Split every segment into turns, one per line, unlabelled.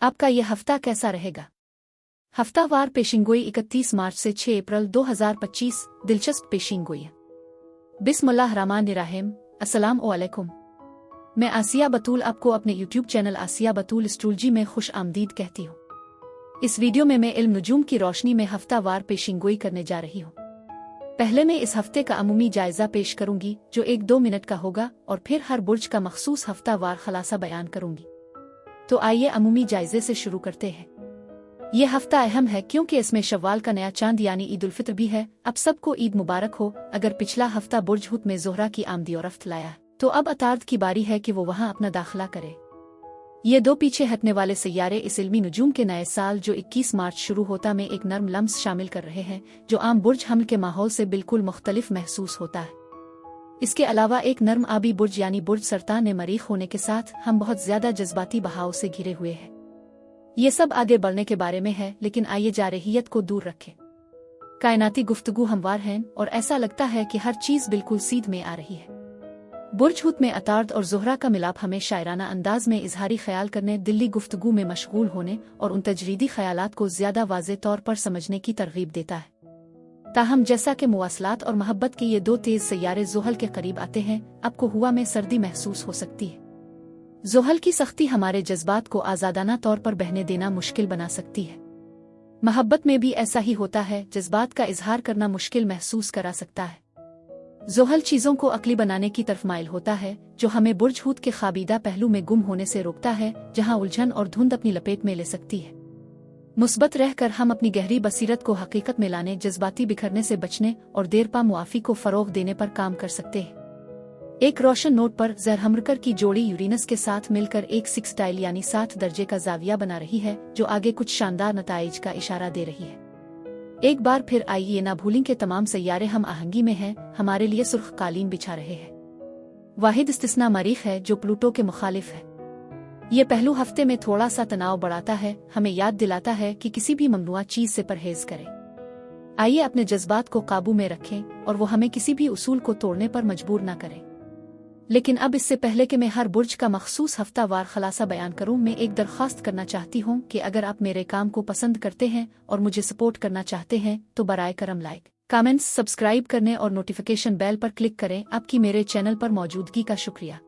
आपका यह हफ्ता कैसा रहेगा? हफ्तावार पेशिंगोई 31 मार्च से 6 अप्रैल 2025। दिलचस्प पेशिंगोई है। बिस्मिल्लाहिर्रहमानिर्रहीम। अस्सलाम वालेकुम। मैं आसिया बतूल आपको अपने यूट्यूब चैनल आसिया बतूल एस्ट्रोलॉजी में खुश आमदीद कहती हूँ। इस वीडियो में मैं इल्म नुजूम की रोशनी में हफ्तावार पेशिंगोई करने जा रही हूँ। पहले मैं इस हफ्ते का अमूमी जायजा पेश करूंगी जो 1-2 मिनट का होगा और फिर हर बुर्ज का मखसूस हफ्तावार खलासा बयान करूंगी। तो आइए अमूमी जायजे से शुरू करते हैं। यह हफ्ता अहम है क्योंकि इसमें शव्वाल का नया चांद यानी ईद उल फित्र भी है। अब सबको ईद मुबारक हो। अगर पिछला हफ्ता बुर्ज हुत में ज़ोहरा की आमदी और रफ्त लाया तो अब अतार्द की बारी है कि वो वहां अपना दाखिला करे। ये दो पीछे हटने वाले सैयारे इस इल्मी नुजूम के नए साल जो 21 मार्च शुरू होता में एक नर्म लम्स शामिल कर रहे हैं जो आम बुर्ज हमल के माहौल से बिल्कुल मुख्तलिफ महसूस होता है। इसके अलावा एक नर्म आबी बुर्ज यानी बुर्ज सरतान मरीख होने के साथ हम बहुत ज्यादा जज्बाती बहाव से घिरे हुए हैं। ये सब आगे बढ़ने के बारे में है, लेकिन आइए जारहियत को दूर रखें। कायनाती गुफ्तगू हमवार है और ऐसा लगता है कि हर चीज बिल्कुल सीध में आ रही है। बुर्ज हुत में अतार्द और ज़ोहरा का मिलाप हमें शायराना अंदाज में इजहारी ख्याल करने, दिल्ली गुफ्तगू में मशगूल होने और उन तजरीदी ख्यालात को ज्यादा वाज़े तौर पर समझने की तरगीब देता है। ताहम जैसा कि मुवासलात और मोहब्बत के ये दो तेज सैयारे ज़ोहल के करीब आते हैं, आपको हुआ में सर्दी महसूस हो सकती है। ज़ोहल की सख्ती हमारे जज्बात को आज़ादाना तौर पर बहने देना मुश्किल बना सकती है। मोहब्बत में भी ऐसा ही होता है, जज्बात का इजहार करना मुश्किल महसूस करा सकता है। ज़ोहल चीज़ों को अक्ली बनाने की तरफ माइल होता है, जो हमें बुर्ज हुत के खाबीदा पहलू में गुम होने से रोकता है, जहां उलझन और धुंध अपनी लपेट में ले सकती है। मुस्बत रहकर हम अपनी गहरी बसीरत को हकीकत में लाने, जज्बाती बिखरने से बचने और देरपा मुआफ़ी को फ़रोग़ देने पर काम कर सकते हैं। एक रोशन नोट पर ज़रहमरकर की जोड़ी यूरेनस के साथ मिलकर एक सेक्सटाइल यानी 7 दर्जे का जाविया बना रही है, जो आगे कुछ शानदार नताइज का इशारा दे रही है। एक बार फिर आइए ना भूलें कि तमाम सैयारे हम आहंगी में हैं, हमारे लिए सुर्ख कालीन बिछा रहे हैं। वाहिद इस्तिस्ना मरीख है जो प्लूटो के मुखालिफ है। ये पहलू हफ्ते में थोड़ा सा तनाव बढ़ाता है, हमें याद दिलाता है कि किसी भी ममनुआ चीज से परहेज करें। आइए अपने जज्बात को काबू में रखें और वो हमें किसी भी उसूल को तोड़ने पर मजबूर न करें। लेकिन अब इससे पहले कि मैं हर बुर्ज का मखसूस हफ्तावार खलासा बयान करूं, मैं एक दरख्वास्त करना चाहती हूं कि अगर आप मेरे काम को पसंद करते हैं और मुझे सपोर्ट करना चाहते हैं तो बराए करम लाइक, कमेंट्स, सब्सक्राइब करने और नोटिफिकेशन बेल पर क्लिक करें। आपकी मेरे चैनल पर मौजूदगी का शुक्रिया।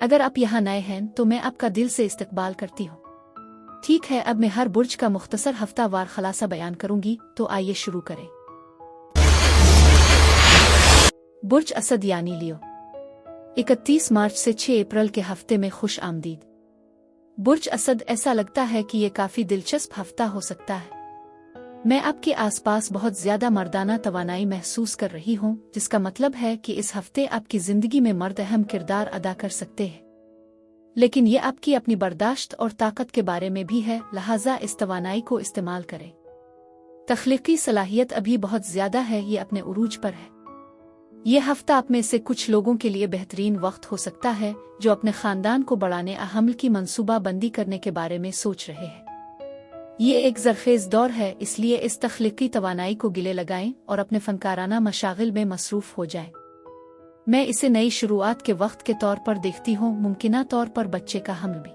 अगर आप यहाँ नए हैं तो मैं आपका दिल से इस्तकबाल करती हूँ। ठीक है, अब मैं हर बुर्ज का मुख्तसर हफ्तावार खलासा बयान करूंगी, तो आइए शुरू करें। बुर्ज असद यानी लियो, 31 मार्च से 6 अप्रैल के हफ्ते में खुश आमदीद। बुर्ज असद, ऐसा लगता है कि ये काफी दिलचस्प हफ्ता हो सकता है। मैं आपके आसपास बहुत ज्यादा मर्दाना तवानाई महसूस कर रही हूँ, जिसका मतलब है कि इस हफ्ते आपकी जिंदगी में मर्द अहम किरदार अदा कर सकते हैं। लेकिन ये आपकी अपनी बर्दाश्त और ताकत के बारे में भी है, लिहाजा इस तवानाई को इस्तेमाल करें। तख्लीकी सलाहियत अभी बहुत ज्यादा है, ये अपने उरूज पर है। यह हफ्ता आप में से कुछ लोगों के लिए बेहतरीन वक्त हो सकता है जो अपने खानदान को बढ़ाने हमल की मंसूबा बंदी करने के बारे में सोच रहे हैं। ये एक ज़रखेज़ दौर है, इसलिए इस तख्लीकी तवानाई को गिले लगाएं और अपने फनकाराना मशागिल में मसरूफ हो जाएं। मैं इसे नई शुरुआत के वक्त के तौर पर देखती हूँ, मुमकिना तौर पर बच्चे का हमल भी।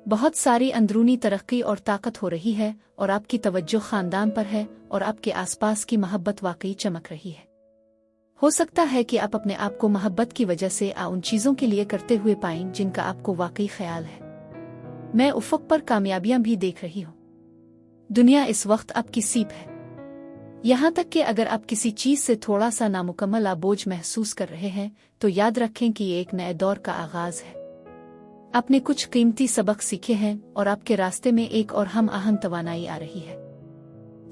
बहुत सारी अंदरूनी तरक्की और ताकत हो रही है और आपकी तवज्जो खानदान पर है और आपके आसपास की मोहब्बत वाकई चमक रही है। हो सकता है कि आप अपने आप को मोहब्बत की वजह से उन चीज़ों के लिए करते हुए पाएं जिनका आपको वाकई ख्याल है। मैं उफ़क़ पर कामयाबियां भी देख रही हूँ। दुनिया इस वक्त आपकी सीप है। यहाँ तक कि अगर आप किसी चीज़ से थोड़ा सा नामुकम्मल बोझ महसूस कर रहे हैं तो याद रखें कि ये एक नए दौर का आगाज है। आपने कुछ कीमती सबक सीखे हैं और आपके रास्ते में एक और हम आहंग तवानाई आ रही है।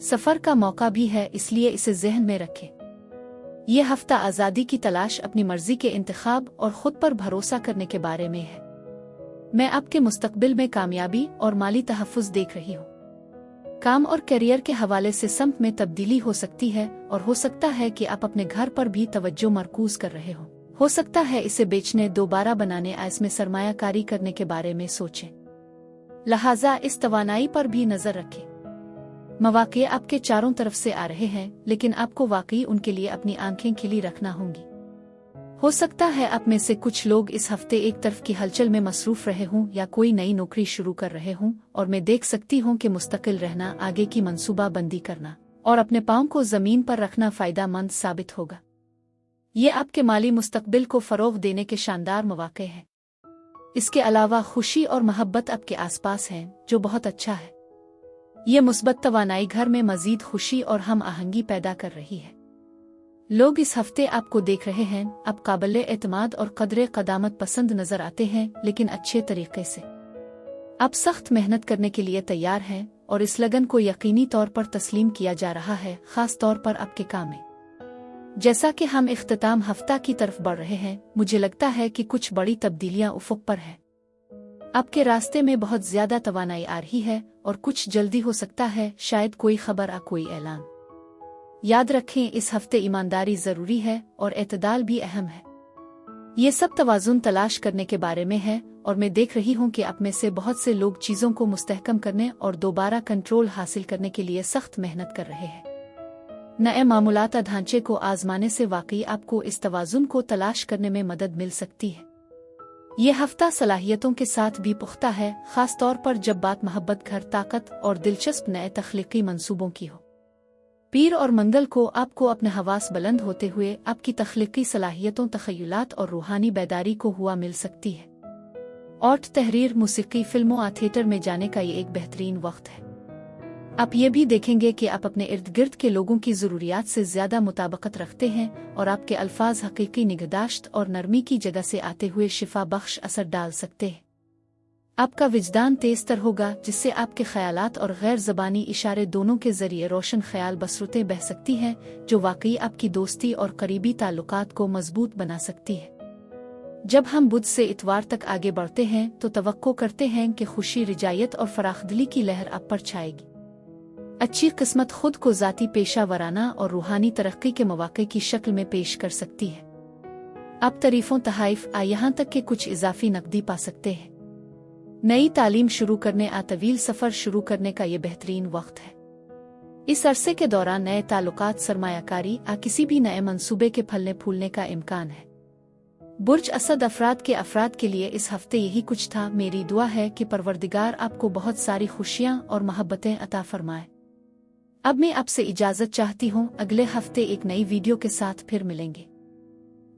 सफ़र का मौका भी है, इसलिए इसे ज़हन में रखें। ये हफ्ता आज़ादी की तलाश, अपनी मर्जी के इंतखाब और खुद पर भरोसा करने के बारे में है। मैं आपके मुस्तकबिल में कामयाबी और माली तहफ़्फ़ुज़ देख रही हूँ। काम और करियर के हवाले से समत में तब्दीली हो सकती है और हो सकता है कि आप अपने घर पर भी तवज्जो मरकूज कर रहे हो सकता है इसे बेचने, दोबारा बनाने, इसमें सरमायाकारी करने के बारे में सोचें। लिहाजा इस तवानाई पर भी नज़र रखें। मौक़े आपके चारों तरफ से आ रहे हैं, लेकिन आपको वाकई उनके लिए अपनी आंखें खिली रखना होंगी। हो सकता है आप में से कुछ लोग इस हफ्ते एक तरफ की हलचल में मसरूफ रहे हों या कोई नई नौकरी शुरू कर रहे हों, और मैं देख सकती हूँ कि मुस्तकिल रहना, आगे की मंसूबाबंदी करना और अपने पाँव को जमीन पर रखना फायदेमंद साबित होगा। ये आपके माली मुस्तकबिल को फरोग देने के शानदार मौके हैं। इसके अलावा खुशी और मोहब्बत आपके आसपास हैं, जो बहुत अच्छा है। ये मुस्बत तवानाई घर में मजीद खुशी और हम आहंगी पैदा कर रही है। लोग इस हफ्ते आपको देख रहे हैं, आप काबिल एतमाद और कदरे कदामत पसंद नजर आते हैं, लेकिन अच्छे तरीके से। आप सख्त मेहनत करने के लिए तैयार हैं और इस लगन को यकीनी तौर पर तस्लीम किया जा रहा है, खास तौर पर आपके काम में। जैसा कि हम इख्तिताम हफ्ता की तरफ बढ़ रहे हैं, मुझे लगता है कि कुछ बड़ी तब्दीलियां उफुक पर हैं। आपके रास्ते में बहुत ज्यादा तवानाई आ रही है और कुछ जल्दी हो सकता है, शायद कोई खबर कोई ऐलान। याद रखें, इस हफ्ते ईमानदारी जरूरी है और एतदाल भी अहम है। ये सब तवाज़ुन तलाश करने के बारे में है, और मैं देख रही हूँ कि आप में से बहुत से लोग चीज़ों को मुस्तहकम करने और दोबारा कंट्रोल हासिल करने के लिए सख्त मेहनत कर रहे हैं। नए मामूलात ढांचे को आजमाने से वाकई आपको इस तवाज़ुन को तलाश करने में मदद मिल सकती है। ये हफ्ता सलाहियतों के साथ भी पुख्ता है, खास तौर पर जब बात मोहब्बत, घर, ताकत और दिलचस्प नए तख्लीकी मंसूबों की हो। पीर और मंगल को आपको अपने हवास बुलंद होते हुए आपकी तख्लीकी सलाहियतों, तखय्युलात और रूहानी बेदारी को हुआ मिल सकती है। आर्ट, तहरीर, मूसीकी, फिल्मों और थिएटर में जाने का ये एक बेहतरीन वक्त है। आप ये भी देखेंगे कि आप अपने इर्द गिर्द के लोगों की ज़रूरियात से ज़्यादा मुताबिकत रखते हैं और आपके अल्फाज हकीकी निगहदाश्त और नरमी की जगह से आते हुए शिफा बख्श असर डाल सकते हैं। आपका विजदान तेज तर होगा, जिससे आपके ख्यालात और गैर ज़बानी इशारे दोनों के जरिए रोशन ख्याल बसरतें बह सकती हैं, जो वाकई आपकी दोस्ती और करीबी ताल्लुकात को मजबूत बना सकती है। जब हम बुध से इतवार तक आगे बढ़ते हैं तो तवक्को करते हैं कि खुशी, रिजायत और फराखदिली की लहर आप पर छाएगी। अच्छी किस्मत खुद को ज़ाती, पेशा वराना और रूहानी तरक्की के मौके की शक्ल में पेश कर सकती है। आप तारीफों, तहाइफ यहाँ तक कि कुछ इजाफी नकदी पा सकते हैं। नई तालीम शुरू करने, तवील सफ़र शुरू करने का ये बेहतरीन वक्त है। इस अरसे के दौरान नए ताल्लुकात, सरमायाकारी किसी भी नए मंसूबे के फलने फूलने का इम्कान है। बुर्ज असद अफराद के लिए इस हफ्ते यही कुछ था। मेरी दुआ है कि परवरदिगार आपको बहुत सारी खुशियाँ और मोहब्बतें अता फरमाए। अब मैं आपसे इजाज़त चाहती हूँ, अगले हफ्ते एक नई वीडियो के साथ फिर मिलेंगे।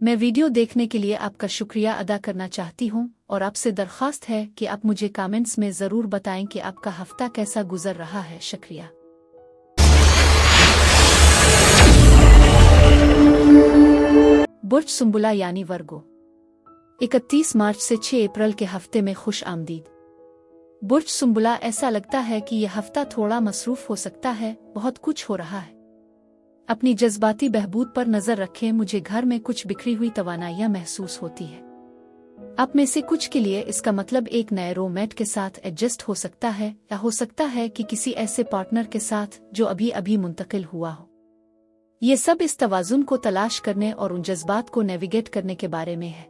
मैं वीडियो देखने के लिए आपका शुक्रिया अदा करना चाहती हूँ और आपसे दरख्वास्त है कि आप मुझे कमेंट्स में ज़रूर बताएं कि आपका हफ्ता कैसा गुजर रहा है। शुक्रिया। बुर्ज सुंबुला यानी वर्गो, 31 मार्च से 6 अप्रैल के हफ्ते में खुश आमदीद। बुर्ज सुंबुला, ऐसा लगता है कि यह हफ्ता थोड़ा मसरूफ हो सकता है, बहुत कुछ हो रहा है। अपनी जज्बाती बहबूद पर नजर रखें। मुझे घर में कुछ बिखरी हुई तवानाइयां महसूस होती है। आप में से कुछ के लिए इसका मतलब एक नए रूममेट के साथ एडजस्ट हो सकता है, या हो सकता है कि किसी ऐसे पार्टनर के साथ जो अभी अभी मुंतकिल हुआ हो। ये सब इस तवाज़ुन को तलाश करने और उन जज्बात को नेविगेट करने के बारे में है।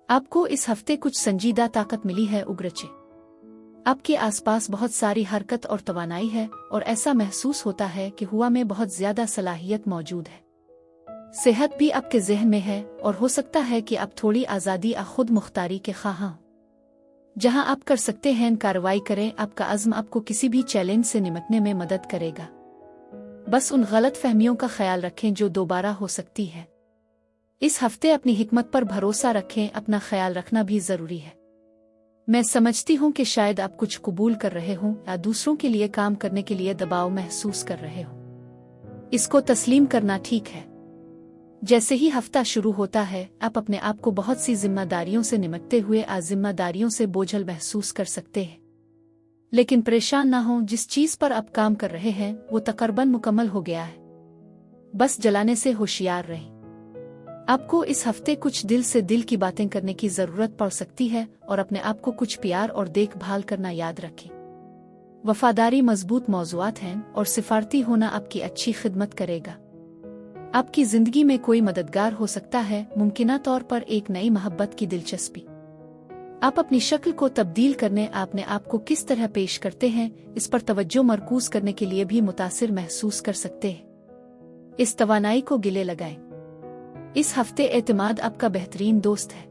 आपको इस हफ्ते कुछ संजीदा ताकत मिली है। उग्रचे, आपके आसपास बहुत सारी हरकत और तवानाई है और ऐसा महसूस होता है कि हुआ में बहुत ज्यादा सलाहियत मौजूद है। सेहत भी आपके जहन में है और हो सकता है कि आप थोड़ी आज़ादी खुद मुख्तारी के ख्वाह। जहां आप कर सकते हैं कार्रवाई करें। आपका अज़्म आपको किसी भी चैलेंज से निपटने में मदद करेगा। बस उन गलत फहमियों का ख्याल रखें जो दोबारा हो सकती है। इस हफ्ते अपनी हिकमत पर भरोसा रखें। अपना ख्याल रखना भी जरूरी है। मैं समझती हूँ कि शायद आप कुछ कबूल कर रहे हों या दूसरों के लिए काम करने के लिए दबाव महसूस कर रहे हो। इसको तस्लीम करना ठीक है। जैसे ही हफ्ता शुरू होता है, आप अपने आप को बहुत सी जिम्मेदारियों से निपटते हुए जिम्मेदारियों से बोझल महसूस कर सकते हैं। लेकिन परेशान ना हो, जिस चीज पर आप काम कर रहे हैं वो तकरीबन मुकम्मल हो गया है। बस जलाने से होशियार रहें। आपको इस हफ्ते कुछ दिल से दिल की बातें करने की जरूरत पड़ सकती है और अपने आप को कुछ प्यार और देखभाल करना याद रखें। वफादारी मजबूत मौज़ूआत हैं और सिफारती होना आपकी अच्छी खिदमत करेगा। आपकी जिंदगी में कोई मददगार हो सकता है, मुमकिना तौर पर एक नई मोहब्बत की दिलचस्पी। आप अपनी शक्ल को तब्दील करने, अपने आप को किस तरह पेश करते हैं, इस पर तवज्जो मरकूज करने के लिए भी मुतासिर महसूस कर सकते हैं। इस तवानाई को गिले लगाएं। इस हफ्ते एतमाद आपका बेहतरीन दोस्त है।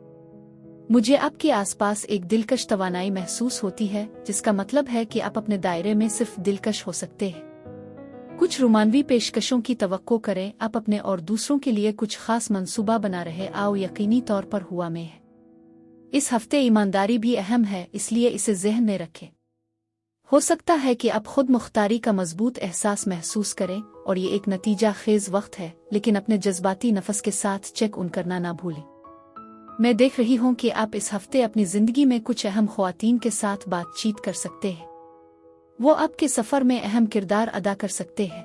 मुझे आपके आसपास एक दिलकश तवानाई महसूस होती है, जिसका मतलब है कि आप अपने दायरे में सिर्फ दिलकश हो सकते हैं। कुछ रोमानवी पेशकशों की तवक्को करें, आप अपने और दूसरों के लिए कुछ खास मंसूबा बना रहे आओ यकीनी तौर पर हुआ में है। इस हफ्ते ईमानदारी भी अहम है, इसलिए इसे ज़हन में रखें। हो सकता है कि आप खुद मुख्तारी का मजबूत एहसास महसूस करें और ये एक नतीजा खेज वक्त है, लेकिन अपने जज्बाती नफस के साथ चेक उन करना ना भूलें। मैं देख रही हूँ कि आप इस हफ्ते अपनी जिंदगी में कुछ अहम ख्वातीन के साथ बातचीत कर सकते हैं। वो आपके सफर में अहम किरदार अदा कर सकते हैं।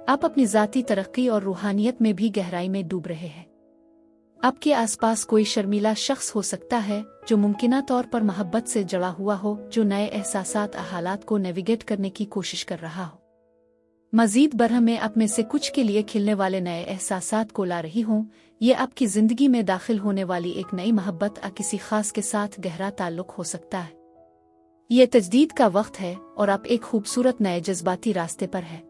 आप अपनी ज़ाती तरक्की और रूहानियत में भी गहराई में डूब रहे हैं। आपके आसपास कोई शर्मीला शख्स हो सकता है जो मुमकिना तौर पर मोहब्बत से जड़ा हुआ हो, जो नए एहसासात हालात को नेविगेट करने की कोशिश कर रहा हो। मजीद बरह में आप में से कुछ के लिए खिलने वाले नए एहसासात को ला रही हूँ। ये आपकी जिंदगी में दाखिल होने वाली एक नई मोहब्बत या किसी खास के साथ गहरा ताल्लुक हो सकता है। ये तजदीद का वक्त है और आप एक खूबसूरत नए जज्बाती रास्ते पर हैं।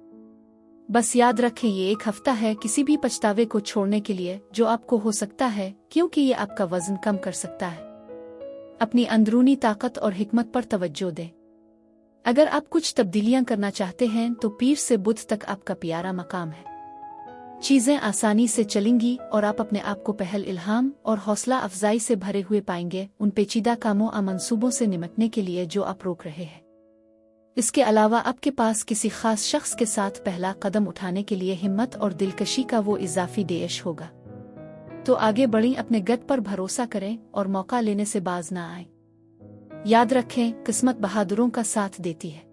बस याद रखें, ये एक हफ्ता है किसी भी पछतावे को छोड़ने के लिए जो आपको हो सकता है, क्योंकि ये आपका वजन कम कर सकता है। अपनी अंदरूनी ताकत और हिकमत पर तवज्जो दें। अगर आप कुछ तब्दीलियां करना चाहते हैं तो पीर से बुध तक आपका प्यारा मकाम है। चीजें आसानी से चलेंगी और आप अपने आप को पहल, इल्हाम और हौसला अफजाई से भरे हुए पाएंगे उन पेचीदा कामों और मंसूबों से निपटने के लिए जो आप रोक रहे हैं। इसके अलावा आपके पास किसी खास शख्स के साथ पहला कदम उठाने के लिए हिम्मत और दिलकशी का वो इजाफी देश होगा। तो आगे बढ़ें, अपने गट पर भरोसा करें और मौका लेने से बाज ना आए। याद रखें, किस्मत बहादुरों का साथ देती है।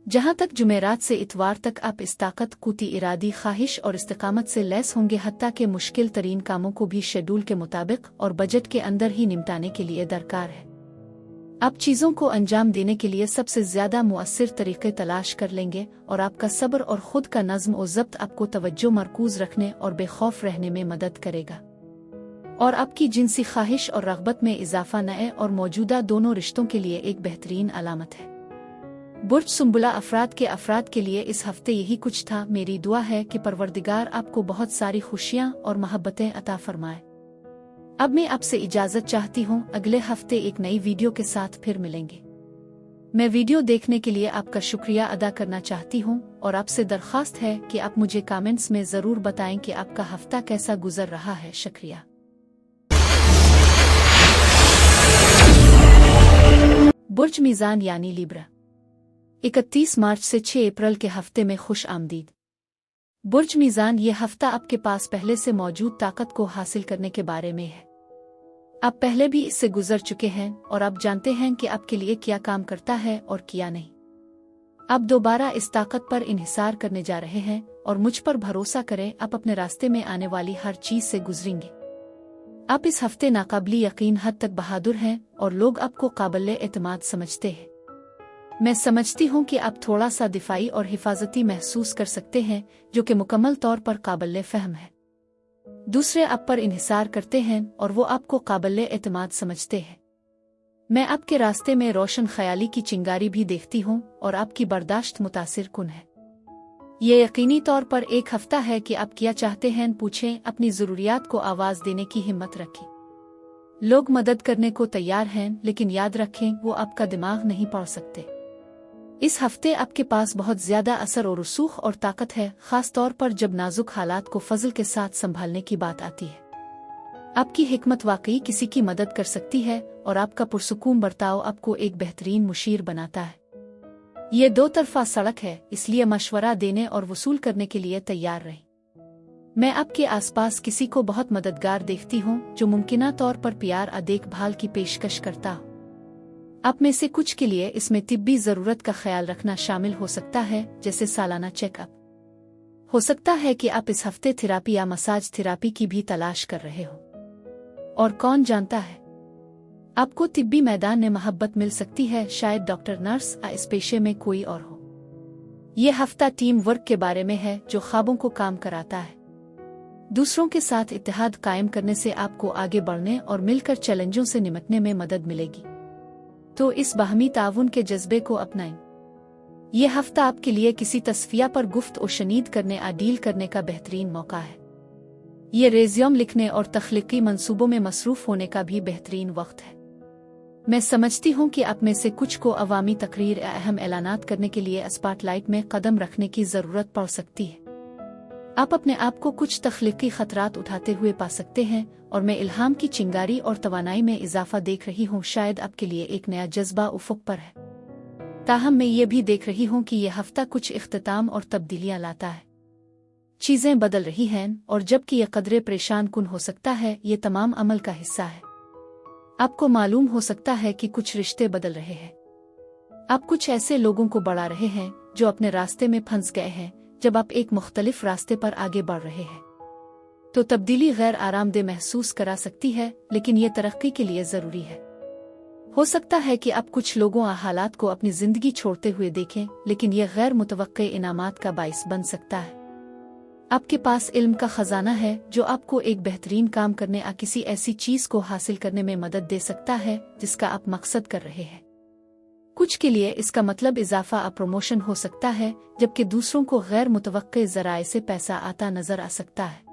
जहां तक जुमेरात से इतवार तक आप इस ताकत, कुती इरादी, ख्वाहिश और इस्तिकामत से लैस होंगे, हत्ता के मुश्किल तरीन कामों को भी शेड्यूल के मुताबिक और बजट के अंदर ही निपटाने के लिए दरकार है। आप चीज़ों को अंजाम देने के लिए सबसे ज्यादा मुअस्सिर तरीके तलाश कर लेंगे और आपका सब्र और खुद का नज़्म और ज़ब्त आपको तवज्जो मरकूज रखने और बेखौफ रहने में मदद करेगा। और आपकी जिनसी ख्वाहिश और रग़बत में इजाफा नए और मौजूदा दोनों रिश्तों के लिए एक बेहतरीन अलामत है। बुर्ज सुंबुला अफराद के लिए इस हफ्ते यही कुछ था। मेरी दुआ है कि परवरदिगार आपको बहुत सारी खुशियाँ और मोहब्बतें अता फरमाए। अब मैं आपसे इजाजत चाहती हूँ। अगले हफ्ते एक नई वीडियो के साथ फिर मिलेंगे। मैं वीडियो देखने के लिए आपका शुक्रिया अदा करना चाहती हूँ और आपसे दरख्वास्त है कि आप मुझे कमेंट्स में ज़रूर बताएं कि आपका हफ्ता कैसा गुजर रहा है। शुक्रिया। बुर्ज मीज़ान यानी लिब्रा, 31 मार्च से 6 अप्रैल के हफ्ते में खुश आमदीद। बुर्ज मीज़ान, ये हफ्ता आपके पास पहले से मौजूद ताकत को हासिल करने के बारे में है। आप पहले भी इससे गुजर चुके हैं और आप जानते हैं कि आपके लिए क्या काम करता है और क्या नहीं। आप दोबारा इस ताकत पर इन्हिसार करने जा रहे हैं और मुझ पर भरोसा करें, आप अपने रास्ते में आने वाली हर चीज से गुजरेंगे। आप इस हफ्ते नाकाबिल यकीन हद तक बहादुर हैं और लोग आपको काबिल एतमाद समझते हैं। मैं समझती हूँ कि आप थोड़ा सा दिफाई और हिफाजती महसूस कर सकते हैं, जो कि मुकम्मल तौर पर काबिल फहम है। दूसरे आप पर इन्हिसार करते हैं और वो आपको काबिल एतमाद समझते हैं। मैं आपके रास्ते में रोशन ख्याली की चिंगारी भी देखती हूँ और आपकी बर्दाश्त मुतासिर कुन है। ये यकीनी तौर पर एक हफ्ता है कि आप क्या चाहते हैं पूछें, अपनी ज़रूरियात को आवाज़ देने की हिम्मत रखें। लोग मदद करने को तैयार हैं, लेकिन याद रखें वो आपका दिमाग नहीं पढ़ सकते। इस हफ्ते आपके पास बहुत ज्यादा असर और रसूख और ताकत है, खास तौर पर जब नाजुक हालात को फजल के साथ संभालने की बात आती है। आपकी हिकमत वाकई किसी की मदद कर सकती है और आपका पुरसुकून बर्ताव आपको एक बेहतरीन मुशीर बनाता है। ये दो तरफा सड़क है, इसलिए मशवरा देने और वसूल करने के लिए तैयार रहें। मैं आपके आसपास किसी को बहुत मददगार देखती हूँ जो मुमकिना तौर पर प्यार और देखभाल की पेशकश करता हो। आप में से कुछ के लिए इसमें तिब्बी जरूरत का ख्याल रखना शामिल हो सकता है, जैसे सालाना चेकअप। हो सकता है कि आप इस हफ्ते थेरापी या मसाज थेरापी की भी तलाश कर रहे हो। और कौन जानता है, आपको तिब्बी मैदान में मोहब्बत मिल सकती है, शायद डॉक्टर, नर्स या इस पेशे में कोई और हो। यह हफ्ता टीम वर्क के बारे में है जो ख्वाबों को काम कराता है। दूसरों के साथ इत्तेहाद कायम करने से आपको आगे बढ़ने और मिलकर चैलेंजों से निपटने में मदद मिलेगी। तो इस बाहमी ताउन के जज्बे को अपनाएं। यह हफ्ता आपके लिए किसी तस्फिया पर गुफ्त और शनीद करने या डील करने का बेहतरीन मौका है। ये रेज़्यूम लिखने और तख्लीकी मंसूबों में मसरूफ़ होने का भी बेहतरीन वक्त है। मैं समझती हूँ कि आप में से कुछ को अवामी तकरीर या अहम ऐलानात करने के लिए स्पॉटलाइट में कदम रखने की ज़रूरत पड़ सकती है। आप अपने आप को कुछ तख्लीकी खतरात उठाते हुए पा सकते हैं और मैं इल्हाम की चिंगारी और तवानाई में इजाफा देख रही हूँ। शायद आपके लिए एक नया जज्बा उफ़ुक़ पर है। ताहम मैं ये भी देख रही हूँ कि यह हफ्ता कुछ इख्तिताम और तब्दीलियाँ लाता है। चीज़ें बदल रही हैं और जबकि यह कदरे परेशान कुन हो सकता है, ये तमाम अमल का हिस्सा है। आपको मालूम हो सकता है कि कुछ रिश्ते बदल रहे हैं। आप कुछ ऐसे लोगों को बढ़ा रहे हैं जो अपने रास्ते में फंस गए हैं। जब आप एक मुख्तलिफ रास्ते पर आगे बढ़ रहे हैं तो तब्दीली गैर आरामदेह महसूस करा सकती है, लेकिन ये तरक्की के लिए ज़रूरी है। हो सकता है कि आप कुछ लोगों या हालात को अपनी ज़िंदगी छोड़ते हुए देखें, लेकिन यह गैर मुतवक्के इनामात का बाइस बन सकता है। आपके पास इल्म का खजाना है जो आपको एक बेहतरीन काम करने या किसी ऐसी चीज़ को हासिल करने में मदद दे सकता है जिसका आप मकसद कर रहे हैं। कुछ के लिए इसका मतलब इजाफा या प्रमोशन हो सकता है, जबकि दूसरों को गैर मुतवक्के ज़राए से पैसा आता नजर आ सकता है।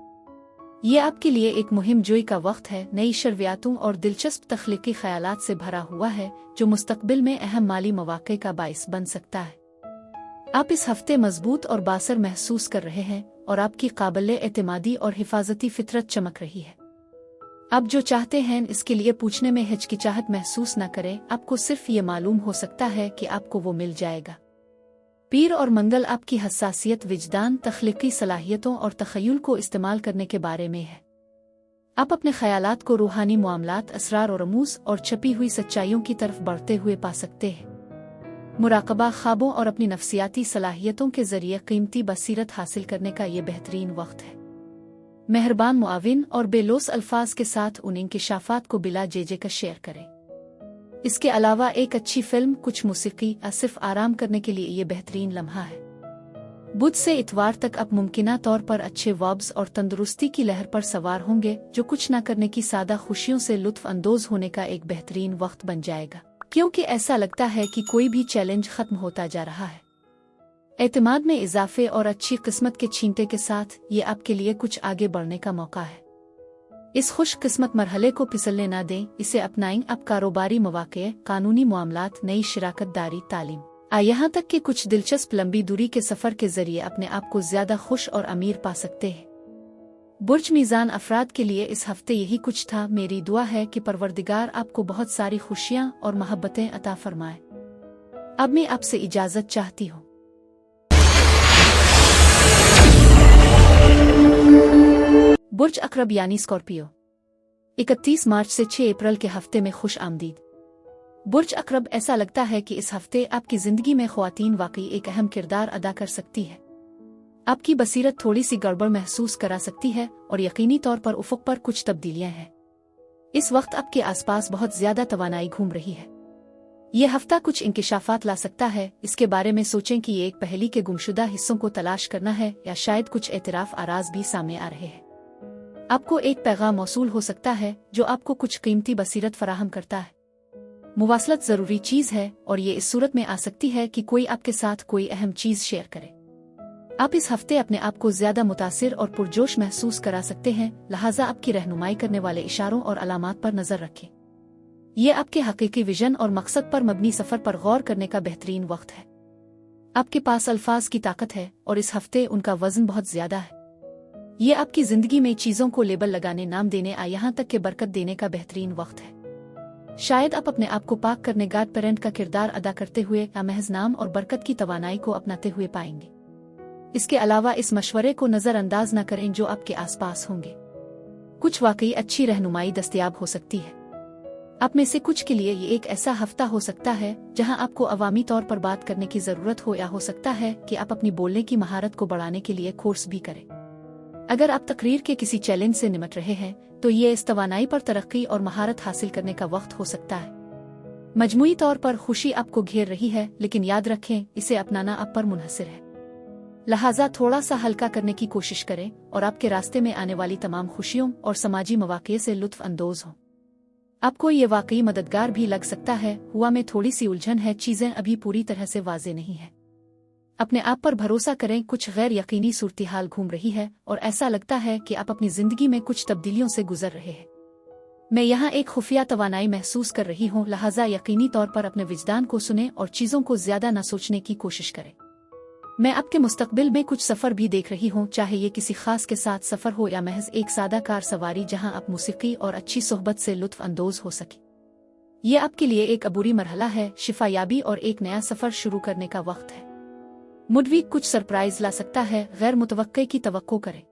ये आपके लिए एक मुहिम जोई का वक्त है। नई शर्वियातों और दिलचस्प तख्लीकी ख्यालात से भरा हुआ है जो मुस्तकबिल में अहम माली मौक़े का बाइस बन सकता है। आप इस हफ्ते मजबूत और बासर महसूस कर रहे हैं और आपकी काबिले एतमादी और हिफाजती फितरत चमक रही है। आप जो चाहते हैं इसके लिए पूछने में हिचकिचाहट महसूस न करें। आपको सिर्फ ये मालूम हो सकता है कि आपको वो मिल जाएगा। पीर और मंगल आपकी हसासियत, विजदान, तख्लीकी सलाहियतों और तख़य्युल को इस्तेमाल करने के बारे में है। आप अपने ख़यालात को रूहानी मामलात, असरार और रमूज़ और छपी हुई सच्चाइयों की तरफ बढ़ते हुए पा सकते हैं। मुराकबा, ख्वाबों और अपनी नफ्सियाती सलाहियतों के ज़रिए कीमती बसीरत हासिल करने का ये बेहतरीन वक्त है। मेहरबान मुआविन और बेलोस अल्फाज के साथ उन इंकिशाफात को बिला जेजे का शेयर करें। इसके अलावा एक अच्छी फिल्म, कुछ मौसीकी या सिर्फ आराम करने के लिए ये बेहतरीन लम्हा है। बुध से इतवार तक आप मुमकिना तौर पर अच्छे वाब्स और तंदुरुस्ती की लहर पर सवार होंगे, जो कुछ न करने की सादा खुशियों से लुत्फ अंदोज होने का एक बेहतरीन वक्त बन जाएगा, क्योंकि ऐसा लगता है कि कोई भी चैलेंज खत्म होता जा रहा है। एतमाद में इजाफे और अच्छी किस्मत के छींटे के साथ ये आपके लिए कुछ आगे बढ़ने का मौका है। इस खुश किस्मत मरहले को फिसलने ना दें, इसे अपनाएं। आप कारोबारी मौक़े, कानूनी मामलात, नई शिराकतदारी, तालीम यहाँ तक कि कुछ दिलचस्प लंबी दूरी के सफ़र के जरिए अपने आप को ज़्यादा खुश और अमीर पा सकते हैं। बुर्ज मीज़ान अफराद के लिए इस हफ्ते यही कुछ था। मेरी दुआ है कि परवरदिगार आपको बहुत सारी खुशियाँ और मोहब्बतें अता फरमाए। अब मैं आपसे इजाज़त चाहती हूँ। बुर्ज अकरब यानी स्कॉर्पियो, 31 मार्च से 6 अप्रैल के हफ्ते में खुश आमदीद। बुर्ज अकरब, ऐसा लगता है कि इस हफ्ते आपकी ज़िंदगी में ख़वातीन वाकई एक अहम किरदार अदा कर सकती है। आपकी बसीरत थोड़ी सी गड़बड़ महसूस करा सकती है और यकीनी तौर पर उफ़ुक़ पर कुछ तब्दीलियाँ हैं। इस वक्त आपके आसपास बहुत ज़्यादा तवानाई घूम रही है। यह हफ्ता कुछ इंकिशाफात ला सकता है। इसके बारे में सोचें कि ये एक पहेली के गुमशुदा हिस्सों को तलाश करना है या शायद कुछ एतराफ़ आराज भी सामने आ रहे हैं। आपको एक पैगाम मौसूल हो सकता है जो आपको कुछ कीमती बसीरत फराहम करता है। मुवासलत ज़रूरी चीज़ है और ये इस सूरत में आ सकती है कि कोई आपके साथ कोई अहम चीज़ शेयर करे। आप इस हफ्ते अपने आप को ज़्यादा मुतासिर और पुरजोश महसूस करा सकते हैं, लिहाजा आपकी रहनुमाई करने वाले इशारों और अलामात पर नज़र रखें। ये आपके हकीकी विजन और मकसद पर मबनी सफ़र पर गौर करने का बेहतरीन वक्त है। आपके पास अल्फाज की ताकत है और इस हफ्ते उनका वज़न बहुत ज़्यादा है। ये आपकी ज़िंदगी में चीज़ों को लेबल लगाने, नाम देने यहाँ तक के बरकत देने का बेहतरीन वक्त है। शायद आप अपने आप को पाक करने गाड पेरेंट का किरदार अदा करते हुए या महज नाम और बरकत की तवानाई को अपनाते हुए पाएंगे। इसके अलावा इस मशवरे को नज़रअंदाज न करें जो आपके आसपास होंगे। कुछ वाकई अच्छी रहनुमाई दस्तयाब हो सकती है। आप में से कुछ के लिए ये एक ऐसा हफ्ता हो सकता है जहां आपको अवामी तौर पर बात करने की ज़रूरत हो, या हो सकता है कि आप अपनी बोलने की महारत को बढ़ाने के लिए कोर्स भी करें। अगर आप तकरीर के किसी चैलेंज से निमट रहे हैं तो ये इस तवानाई पर तरक्की और महारत हासिल करने का वक्त हो सकता है। मजमूई तौर पर खुशी आपको घेर रही है, लेकिन याद रखें इसे अपनाना आप पर मुनहसिर है। लिहाजा थोड़ा सा हल्का करने की कोशिश करें और आपके रास्ते में आने वाली तमाम खुशियों और समाजी मौक़े से लुत्फ़ अंदोज हों। आपको ये वाकई मददगार भी लग सकता है। हुआ में थोड़ी सी उलझन है, चीज़ें अभी पूरी तरह से वाज़े नहीं है। अपने आप पर भरोसा करें, कुछ गैर यकीनी सूरत-हाल घूम रही है और ऐसा लगता है कि आप अपनी जिंदगी में कुछ तब्दीलियों से गुजर रहे हैं। मैं यहाँ एक खुफिया तवानाई महसूस कर रही हूँ, लिहाजा यकीनी तौर पर अपने विजदान को सुने और चीज़ों को ज्यादा न सोचने की कोशिश करें। मैं आपके मुस्तकबिल में कुछ सफ़र भी देख रही हूँ, चाहे ये किसी खास के साथ सफ़र हो या महज एक सादा कार सवारी जहाँ आप मौसीकी और अच्छी सोहबत से लुत्फ अंदोज हो सके। ये आपके लिए एक अबूरी मरहला है, शिफायाबी और एक नया सफ़र शुरू करने का वक्त है। मुडवीक कुछ सरप्राइज ला सकता है, गैर मुतवक्के की तवक्को करें।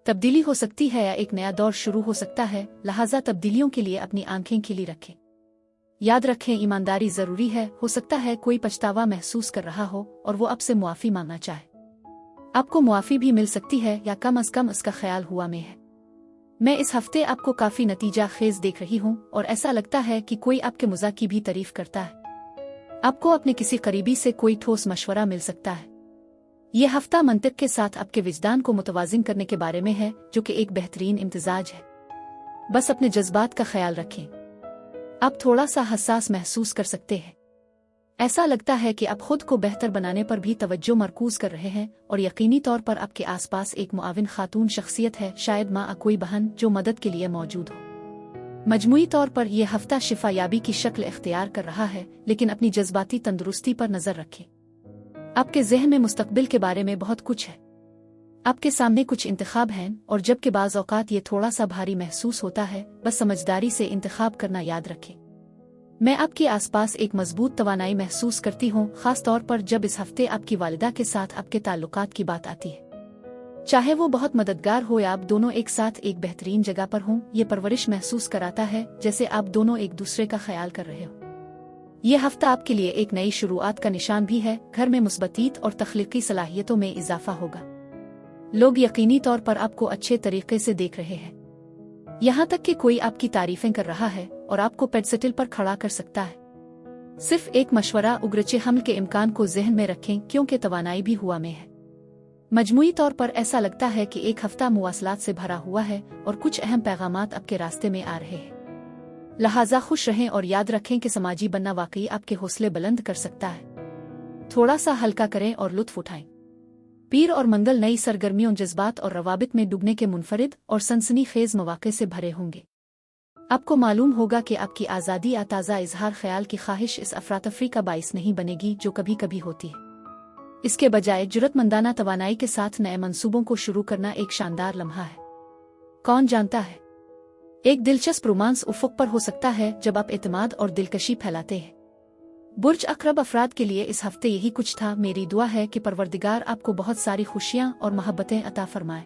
तब्दीली हो सकती है या एक नया दौर शुरू हो सकता है, लिहाजा तब्दीलियों के लिए अपनी आंखें खिली रखें। याद रखें, ईमानदारी जरूरी है। हो सकता है कोई पछतावा महसूस कर रहा हो और वो आपसे मुआफ़ी मांगना चाहे। आपको मुआफ़ी भी मिल सकती है या कम अज़ कम इसका ख्याल हुआ में है। मैं इस हफ्ते आपको काफ़ी नतीजा खेज देख रही हूँ और ऐसा लगता है कि कोई आपके मज़ाक की भी तारीफ करता है। आपको अपने किसी करीबी से कोई ठोस मशवरा मिल सकता है। यह हफ्ता मंतिक के साथ आपके विजदान को मुतवाज़िन करने के बारे में है, जो कि एक बेहतरीन इम्तिजाज है। बस अपने जज्बात का ख्याल रखें। आप थोड़ा सा हसास महसूस कर सकते हैं। ऐसा लगता है कि आप खुद को बेहतर बनाने पर भी तवज्जो मरकूज कर रहे हैं और यकीनी तौर पर आपके आसपास एक मुआविन खातून शख्सियत है, शायद माँ कोई बहन, जो मदद के लिए मौजूद हो। मजमूई तौर पर यह हफ्ता शिफायाबी की शक्ल इख्तियार कर रहा है, लेकिन अपनी जज्बाती तंदुरुस्ती पर नजर रखें। आपके ज़हन में मुस्तकबिल के बारे में बहुत कुछ है। आपके सामने कुछ इंतखाब हैं और जबकि बाज़ औक़ात ये थोड़ा सा भारी महसूस होता है, बस समझदारी से इंतखाब करना याद रखें। मैं आपके आसपास एक मजबूत तवानाई महसूस करती हूँ, खास तौर पर जब इस हफ्ते आपकी वालिदा के साथ आपके ताल्लुकात की बात आती है। चाहे वो बहुत मददगार हो या आप दोनों एक साथ एक बेहतरीन जगह पर हों, ये परवरिश महसूस कराता है जैसे आप दोनों एक दूसरे का ख्याल कर रहे हो। यह हफ्ता आपके लिए एक नई शुरुआत का निशान भी है। घर में मुस्बतीत और तख्लीकी सलाहियतों में इजाफा होगा। लोग यकीनी तौर पर आपको अच्छे तरीके से देख रहे हैं, यहाँ तक कि कोई आपकी तारीफें कर रहा है और आपको पेडसेटल पर खड़ा कर सकता है। सिर्फ एक मशवरा, उग्रचे हमल के इम्कान को जहन में रखें, क्योंकि तवानाई भी हुआ में है। मजमूई तौर पर ऐसा लगता है कि एक हफ्ता मुवासलात से भरा हुआ है और कुछ अहम पैगामात आपके रास्ते में आ रहे हैं। लिहाजा खुश रहें और याद रखें कि समाजी बनना वाकई आपके हौसले बुलंद कर सकता है। थोड़ा सा हल्का करें और लुत्फ उठाएं। पीर और मंगल नई सरगर्मियों, जज्बात और रवाबित में डूबने के मुनफरिद और सनसनीखेज मौके से भरे होंगे। आपको मालूम होगा कि आपकी आज़ादी या ताज़ा इजहार ख्याल की ख्वाहिश इस अफरातफरी का बाइस नहीं बनेगी जो कभी कभी होती है। इसके बजाय जुर्रतमंदाना तवानाई के साथ नए मंसूबों को शुरू करना एक शानदार लम्हा है। कौन जानता है, एक दिलचस्प रोमांस उफ़ुक़ पर हो सकता है जब आप एतमाद और दिलकशी फैलाते हैं। बुर्ज अक़रब अफराद के लिए इस हफ्ते यही कुछ था। मेरी दुआ है कि परवरदिगार आपको बहुत सारी खुशियाँ और मोहब्बतें अता फरमाए।